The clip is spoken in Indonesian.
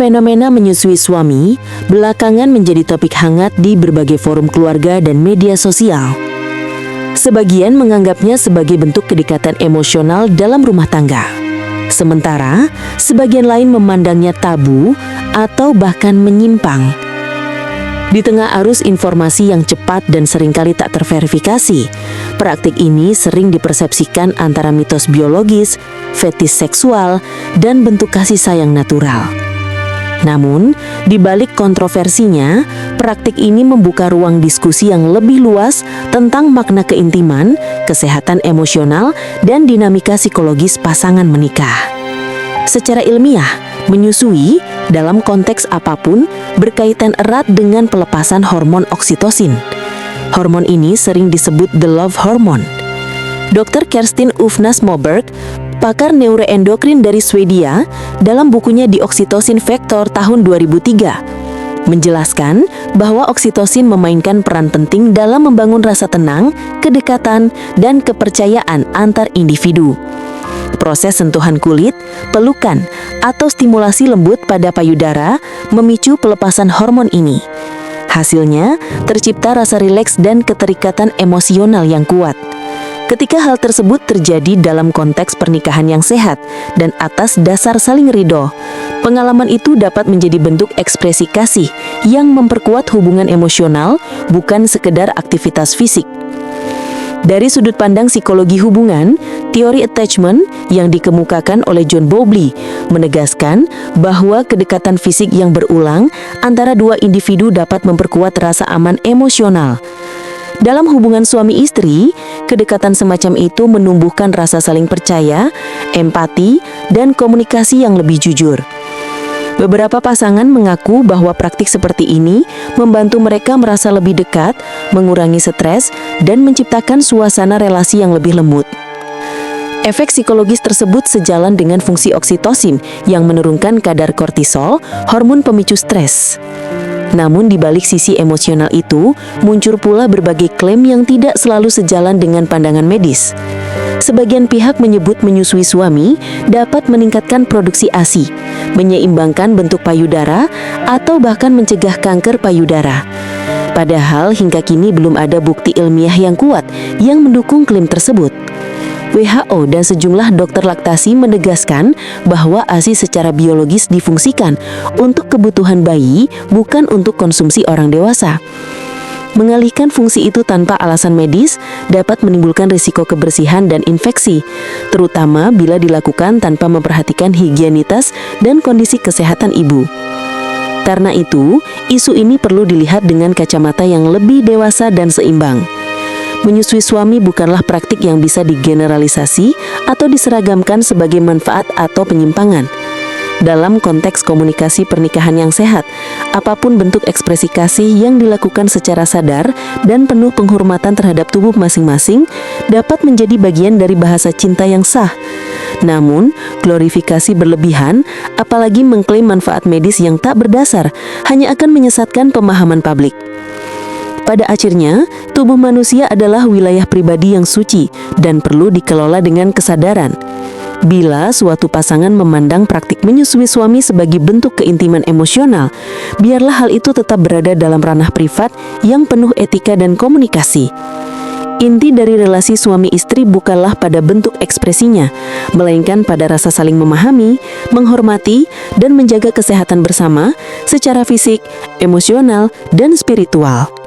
Fenomena menyusui suami belakangan menjadi topik hangat di berbagai forum keluarga dan media sosial. Sebagian menganggapnya sebagai bentuk kedekatan emosional dalam rumah tangga. Sementara, sebagian lain memandangnya tabu atau bahkan menyimpang. Di tengah arus informasi yang cepat dan seringkali tak terverifikasi, praktik ini sering dipersepsikan antara mitos biologis, fetis seksual, dan bentuk kasih sayang natural. Namun, di balik kontroversinya, praktik ini membuka ruang diskusi yang lebih luas tentang makna keintiman, kesehatan emosional, dan dinamika psikologis pasangan menikah. Secara ilmiah, menyusui dalam konteks apapun berkaitan erat dengan pelepasan hormon oksitosin. Hormon ini sering disebut the love hormone. Dr. Kerstin Ufnas Moberg, pakar neuroendokrin dari Swedia, dalam bukunya The Oxytocin Factor tahun 2003, menjelaskan bahwa oksitosin memainkan peran penting dalam membangun rasa tenang, kedekatan, dan kepercayaan antar individu. Proses sentuhan kulit, pelukan, atau stimulasi lembut pada payudara memicu pelepasan hormon ini. Hasilnya, tercipta rasa rileks dan keterikatan emosional yang kuat. Ketika hal tersebut terjadi dalam konteks pernikahan yang sehat dan atas dasar saling ridho, pengalaman itu dapat menjadi bentuk ekspresi kasih yang memperkuat hubungan emosional, bukan sekedar aktivitas fisik. Dari sudut pandang psikologi hubungan, teori attachment yang dikemukakan oleh John Bowlby menegaskan bahwa kedekatan fisik yang berulang antara dua individu dapat memperkuat rasa aman emosional. Dalam hubungan suami istri, kedekatan semacam itu menumbuhkan rasa saling percaya, empati, dan komunikasi yang lebih jujur. Beberapa pasangan mengaku bahwa praktik seperti ini membantu mereka merasa lebih dekat, mengurangi stres, dan menciptakan suasana relasi yang lebih lembut. Efek psikologis tersebut sejalan dengan fungsi oksitosin yang menurunkan kadar kortisol, hormon pemicu stres. Namun di balik sisi emosional itu, muncul pula berbagai klaim yang tidak selalu sejalan dengan pandangan medis. Sebagian pihak menyebut menyusui suami dapat meningkatkan produksi ASI, menyeimbangkan bentuk payudara, atau bahkan mencegah kanker payudara. Padahal hingga kini belum ada bukti ilmiah yang kuat yang mendukung klaim tersebut. WHO dan sejumlah dokter laktasi menegaskan bahwa ASI secara biologis difungsikan untuk kebutuhan bayi, bukan untuk konsumsi orang dewasa. Mengalihkan fungsi itu tanpa alasan medis dapat menimbulkan risiko kebersihan dan infeksi, terutama bila dilakukan tanpa memperhatikan higienitas dan kondisi kesehatan ibu. Karena itu, isu ini perlu dilihat dengan kacamata yang lebih dewasa dan seimbang. Menyusui suami bukanlah praktik yang bisa digeneralisasi atau diseragamkan sebagai manfaat atau penyimpangan. Dalam konteks komunikasi pernikahan yang sehat, apapun bentuk ekspresi kasih yang dilakukan secara sadar dan penuh penghormatan terhadap tubuh masing-masing dapat menjadi bagian dari bahasa cinta yang sah. Namun, glorifikasi berlebihan, apalagi mengklaim manfaat medis yang tak berdasar, hanya akan menyesatkan pemahaman publik. Pada akhirnya, tubuh manusia adalah wilayah pribadi yang suci dan perlu dikelola dengan kesadaran. Bila suatu pasangan memandang praktik menyusui suami sebagai bentuk keintiman emosional, biarlah hal itu tetap berada dalam ranah privat yang penuh etika dan komunikasi. Inti dari relasi suami istri bukanlah pada bentuk ekspresinya, melainkan pada rasa saling memahami, menghormati, dan menjaga kesehatan bersama secara fisik, emosional, dan spiritual.